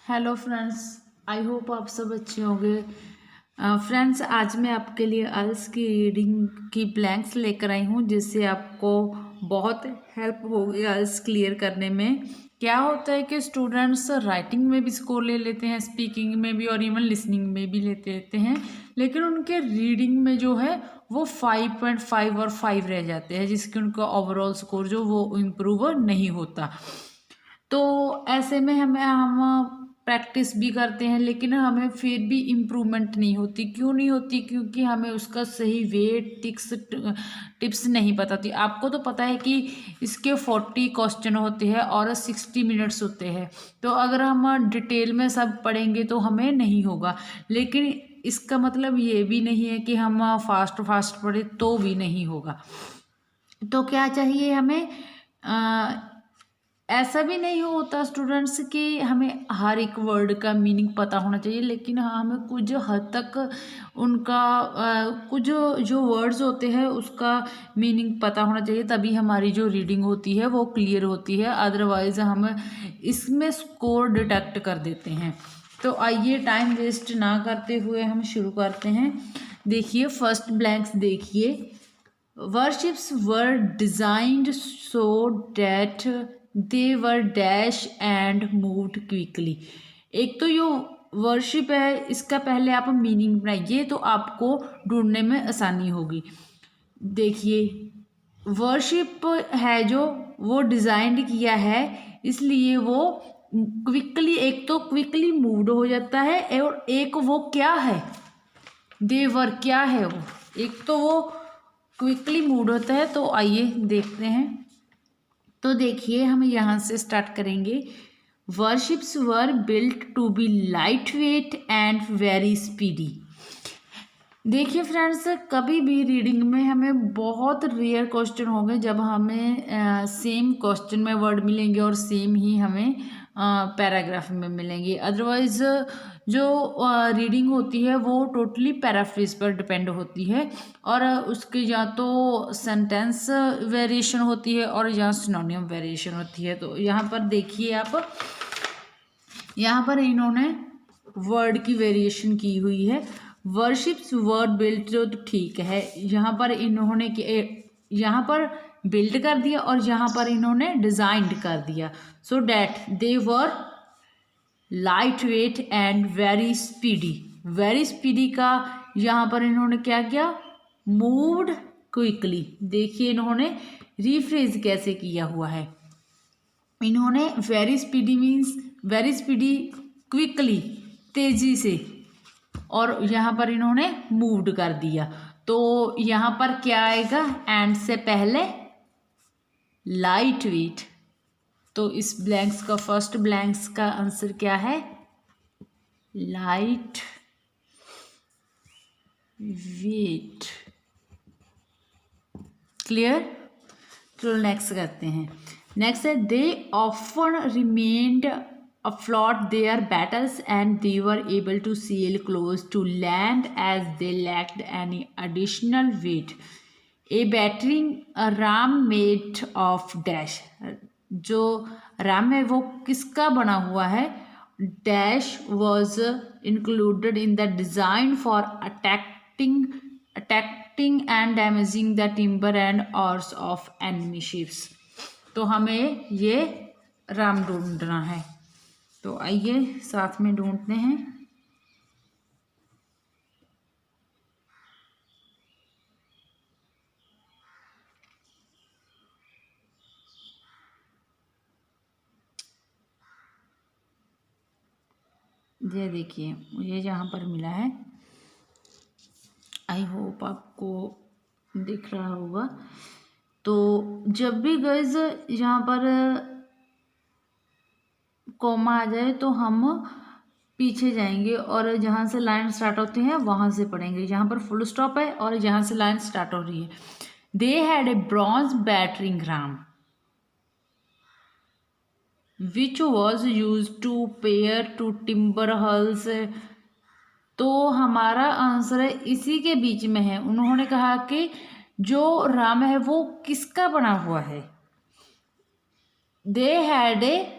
Hello friends, I hope आप सब अच्छे होंगे। फ्रेंड्स, आज मैं आपके लिए आइल्स की रीडिंग की ब्लैंक्स लेकर आई हूँ जिससे आपको बहुत हेल्प होगी आइल्स क्लियर करने में। क्या होता है कि स्टूडेंट्स राइटिंग में भी स्कोर ले लेते हैं, स्पीकिंग में भी और इवन लिसनिंग में भी लेते रहते हैं, लेकिन उनके रीडिंग में जो है वो 5.5 और 5 रह जाते हैं, जिसके उनका ओवरऑल स्कोर जो वो इम्प्रूव नहीं होता। तो ऐसे में हम प्रैक्टिस भी करते हैं लेकिन हमें फिर भी इम्प्रूवमेंट नहीं होती। क्यों नहीं होती? क्योंकि हमें उसका सही वेट टिप्स नहीं पता थी। आपको तो पता है कि इसके 40 क्वेश्चन होते हैं और 60 मिनट्स होते हैं, तो अगर हम डिटेल में सब पढ़ेंगे तो हमें नहीं होगा। लेकिन इसका मतलब ये भी नहीं है कि हम फास्ट फास्ट पढ़े तो भी नहीं होगा। तो क्या चाहिए हमें? ऐसा भी नहीं होता स्टूडेंट्स कि हमें हर एक वर्ड का मीनिंग पता होना चाहिए, लेकिन हाँ हमें कुछ हद तक उनका कुछ जो वर्ड्स होते हैं उसका मीनिंग पता होना चाहिए, तभी हमारी जो रीडिंग होती है वो क्लियर होती है। अदरवाइज हम इसमें स्कोर डिटेक्ट कर देते हैं। तो आइए टाइम वेस्ट ना करते हुए हम शुरू करते हैं। देखिए फर्स्ट ब्लैंक्स देखिए। Warships were designed so that they were dash and moved quickly। एक तो जो वर्शिप है इसका पहले आप मीनिंग बनाइए तो आपको ढूंढने में आसानी होगी। देखिए वर्शिप है जो वो डिज़ाइंड किया है, इसलिए वो क्विकली, एक तो क्विकली मूव्ड हो जाता है और एक वो क्या है, देवर क्या है वो, एक तो वो क्विकली मूड होता है। तो आइए देखते हैं। तो देखिए हम यहाँ से स्टार्ट करेंगे। Warships were built to be light weight and very speedy. देखिए फ्रेंड्स, कभी भी रीडिंग में हमें बहुत रेयर क्वेश्चन होंगे जब हमें सेम क्वेश्चन में वर्ड मिलेंगे और सेम ही हमें पैराग्राफ में मिलेंगे। अदरवाइज जो रीडिंग होती है वो टोटली पैराफ्रेज पर डिपेंड होती है, और उसके या तो सेंटेंस वेरिएशन होती है और या सिनोनिम वेरिएशन होती है। तो यहाँ पर देखिए आप, यहाँ पर इन्होंने वर्ड की वेरिएशन की हुई है। वर्शिप्स वर्ड बिल्ट, जो तो ठीक है, यहाँ पर इन्होंने यहाँ पर बिल्ड कर दिया और यहाँ पर इन्होंने डिजाइंड कर दिया। So that they were light weight and very speedy. Very speedy का यहाँ पर इन्होंने क्या किया? Moved quickly. देखिए इन्होंने रिफ्रेज कैसे किया हुआ है। इन्होंने very speedy means very speedy, quickly, तेजी से, और यहाँ पर इन्होंने मूव्ड कर दिया। तो यहाँ पर क्या आएगा? एंड से पहले लाइट वेट। तो इस ब्लैंक्स का, फर्स्ट ब्लैंक्स का आंसर क्या है? Light weight. क्लियर? तो नेक्स्ट करते हैं। नेक्स्ट है they often remained afloat their battles and they were able to sail close to land as they lacked any additional weight। A battering ram made of dash। जो राम है वो किसका बना हुआ है? Dash was included in the design for attacking and damaging the timber and oars of enemy ships। तो हमें ये राम ढूंढना है। तो आइए साथ में ढूंढते हैं। ये देखिए मुझे जहाँ पर मिला है, आई होप आपको दिख रहा होगा। तो जब भी गाइस यहाँ पर कॉमा आ जाए तो हम पीछे जाएंगे और जहाँ से लाइन स्टार्ट होती है वहाँ से पढ़ेंगे। यहाँ पर फुल स्टॉप है और यहाँ से लाइन स्टार्ट हो रही है। They had a bronze battering ram which was used to pair to timber hulls. तो हमारा आंसर है इसी के बीच में है। उन्होंने कहा कि जो राम है वो किसका बना हुआ है? They had a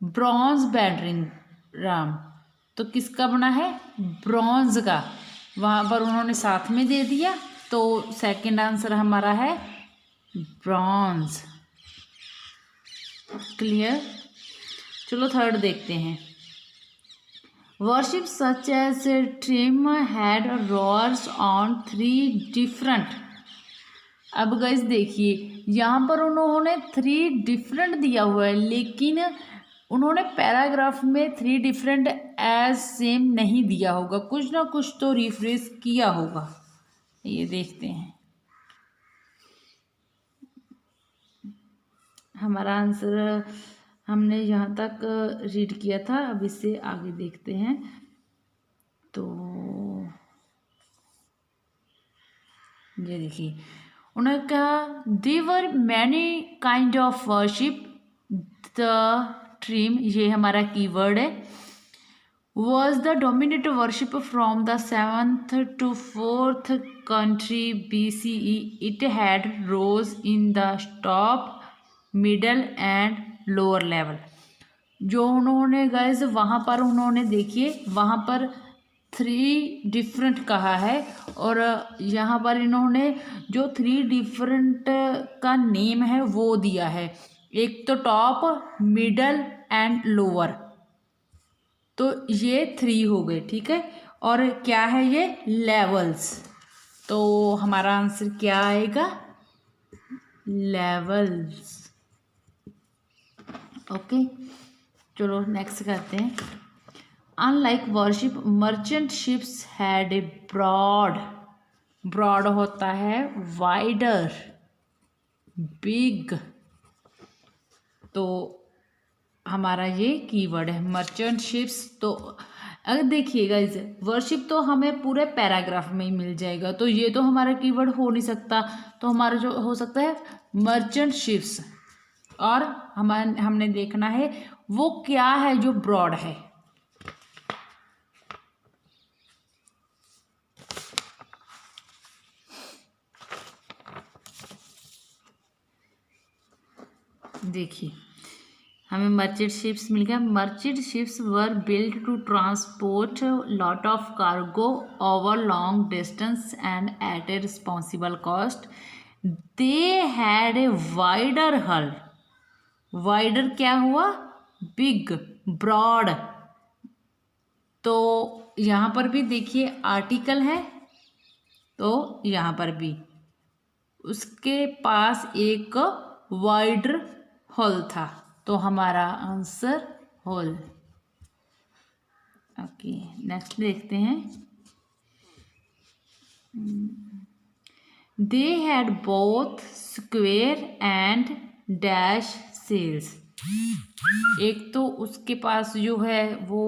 bronze battering, Ram. तो किसका बना है? ब्रॉन्ज का। वहाँ पर उन्होंने साथ में दे दिया, तो सेकंड आंसर हमारा है ब्रॉन्ज। क्लियर। चलो थर्ड देखते हैं। Warship such as trim had rowers on 3 different. अब गाइस देखिए, यहाँ पर उन्होंने 3 डिफरेंट दिया हुआ है, लेकिन उन्होंने पैराग्राफ में 3 डिफरेंट एज सेम नहीं दिया होगा, कुछ ना कुछ तो रिफ्रेश किया होगा। ये देखते हैं। हमारा आंसर हमने यहाँ तक रीड किया था, अब इससे आगे देखते हैं। तो ये देखिए, उन्होंने कहा there are many kind of worship. The term, ये हमारा कीवर्ड है, was the dominant worship from the 7th to 4th country BCE. It had rose in the top, middle and lower level. जो उन्होंने गाइज वहाँ पर उन्होंने देखिए वहाँ पर 3 डिफरेंट कहा है, और यहाँ पर इन्होंने जो 3 डिफरेंट का नेम है वो दिया है, एक तो टॉप, मिडल एंड लोअर। तो ये 3 हो गए, ठीक है। और क्या है ये? लेवल्स। तो हमारा आंसर क्या आएगा? लेवल्स। ओके, चलो नेक्स्ट करते हैं। Unlike warship, merchant ships had a broad. Broad होता है वाइडर, बिग। तो हमारा ये कीवर्ड है मर्चेंट शिप्स। तो अगर देखिएगा इस वर्शिप तो हमें पूरे पैराग्राफ में ही मिल जाएगा, तो ये तो हमारा कीवर्ड हो नहीं सकता। तो हमारा जो हो सकता है मर्चेंट शिप्स, और हमने देखना है वो क्या है जो ब्रॉड है। देखिए, हमें मर्चेंट शिप्स मिल गया। Merchant ships were build to transport lot of cargo over long distance and at a responsible cost. They had a wider hull. Wider क्या हुआ? Big, broad. तो यहाँ पर भी देखिए आर्टिकल है, तो यहाँ पर भी उसके पास एक वाइडर हॉल था, तो हमारा आंसर हॉल। ओके, नेक्स्ट देखते हैं। They had both square and dash sails. एक तो उसके पास जो है वो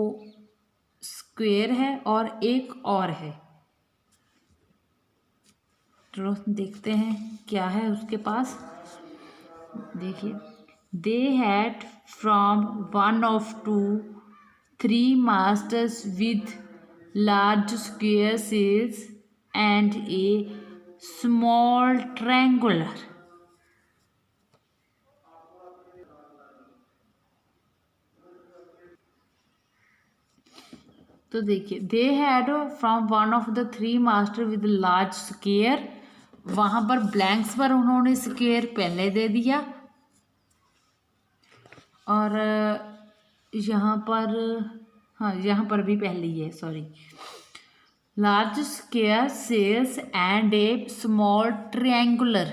स्क्वेयर है और एक और है, चलो देखते हैं क्या है उसके पास। देखिए, they had from 1 of 2 3 masters with large square sails and a small triangular। तो देखिए, they had from 1 of the 3 master with large square, वहाँ पर ब्लैंक्स पर उन्होंने स्क्वेयर पहले दे दिया, और यहाँ पर, हाँ यहाँ पर भी पहले ही है, sorry. Large square sails and a small triangular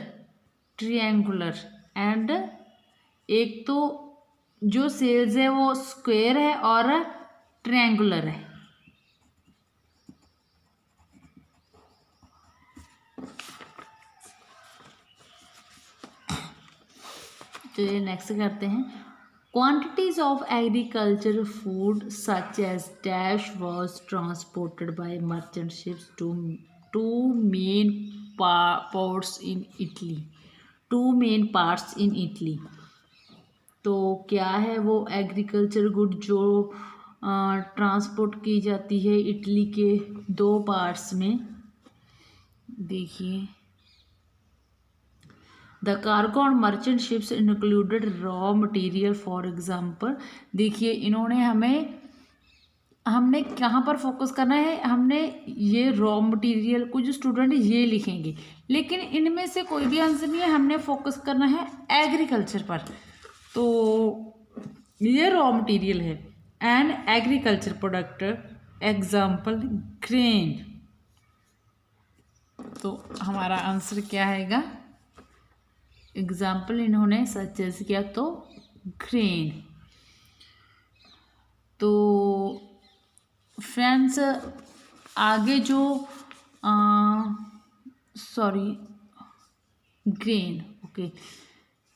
and एक तो जो सेल्स है वो स्क्वेयर है और ट्रायंगुलर है। चलिए नेक्स्ट करते हैं। Quantities of agriculture food such as dash was transported by merchant ships to main parts in Italy. 2 main parts in Italy. तो क्या है वो एग्रीकल्चर गुड जो ट्रांसपोर्ट की जाती है इटली के 2 पार्ट्स में? देखिए, the cargo on merchant ships included raw material for example. देखिए, इन्होंने हमें हमने कहाँ पर फोकस करना है, हमने ये रॉ मटेरियल, कुछ स्टूडेंट ये लिखेंगे, लेकिन इनमें से कोई भी आंसर नहीं है, हमने फोकस करना है एग्रीकल्चर पर। तो ये रॉ मटेरियल है, an agriculture product, example grain. तो हमारा आंसर क्या आएगा, एग्जाम्पल इन्होंने सजेस्ट किया तो ग्रेन। तो फ्रेंड्स आगे जो सॉरी ग्रेन, ओके,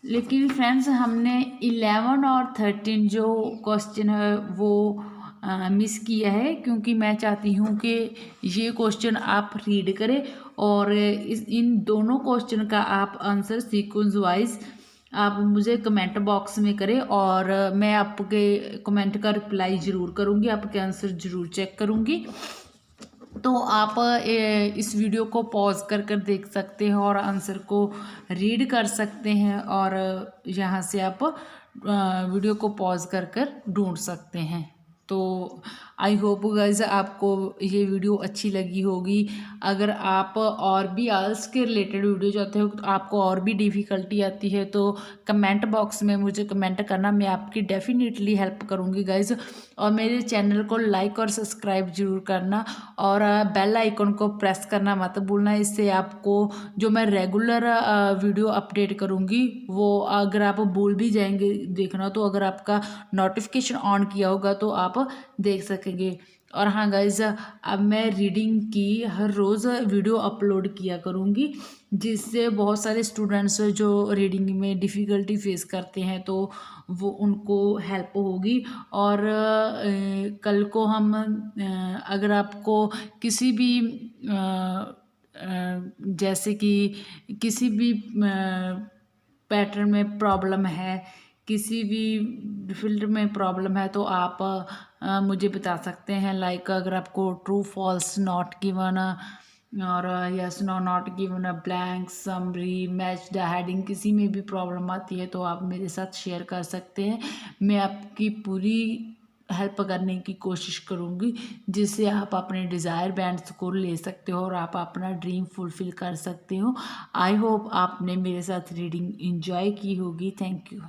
लेकिन फ्रेंड्स हमने 11 और 13 जो क्वेश्चन है वो मिस किया है, क्योंकि मैं चाहती हूँ कि ये क्वेश्चन आप रीड करें और इन दोनों क्वेश्चन का आप आंसर सीक्वेंस वाइज आप मुझे कमेंट बॉक्स में करें, और मैं आपके कमेंट का रिप्लाई ज़रूर करूँगी, आपके आंसर ज़रूर चेक करूँगी। तो आप इस वीडियो को पॉज कर कर देख सकते हैं और आंसर को रीड कर सकते हैं, और यहाँ से आप वीडियो को पॉज कर कर ढूंढ सकते हैं। तो आई होप गाइज आपको ये वीडियो अच्छी लगी होगी। अगर आप और भी आल्स के रिलेटेड वीडियो चाहते हो, तो आपको और भी डिफ़िकल्टी आती है, तो कमेंट बॉक्स में मुझे कमेंट करना, मैं आपकी डेफिनेटली हेल्प करूँगी गाइज। और मेरे चैनल को लाइक और सब्सक्राइब जरूर करना, और बेल आइकन को प्रेस करना मत भूलना। इससे आपको जो मैं रेगुलर वीडियो अपडेट करूँगी वो अगर आप भूल भी जाएंगे देखना, तो अगर आपका नोटिफिकेशन ऑन किया होगा तो आप देख सकेंगे। और हाँ गाइज, अब मैं रीडिंग की हर रोज़ वीडियो अपलोड किया करूँगी, जिससे बहुत सारे स्टूडेंट्स जो रीडिंग में डिफ़िकल्टी फेस करते हैं तो वो उनको हेल्प होगी। और कल को हम अगर आपको किसी भी जैसे कि किसी भी पैटर्न में प्रॉब्लम है, किसी भी फील्ड में प्रॉब्लम है, तो आप मुझे बता सकते हैं। लाइक अगर आपको ट्रू फॉल्स नॉट गिवन, और yes no not given, blank, summary, match the heading, किसी में भी प्रॉब्लम आती है तो आप मेरे साथ शेयर कर सकते हैं। मैं आपकी पूरी हेल्प करने की कोशिश करूँगी, जिससे आप अपने डिज़ायर बैंड स्कोर ले सकते हो और आप अपना ड्रीम फुलफ़िल कर सकते हो। आई होप आपने मेरे साथ रीडिंग एंजॉय की होगी। Thank you.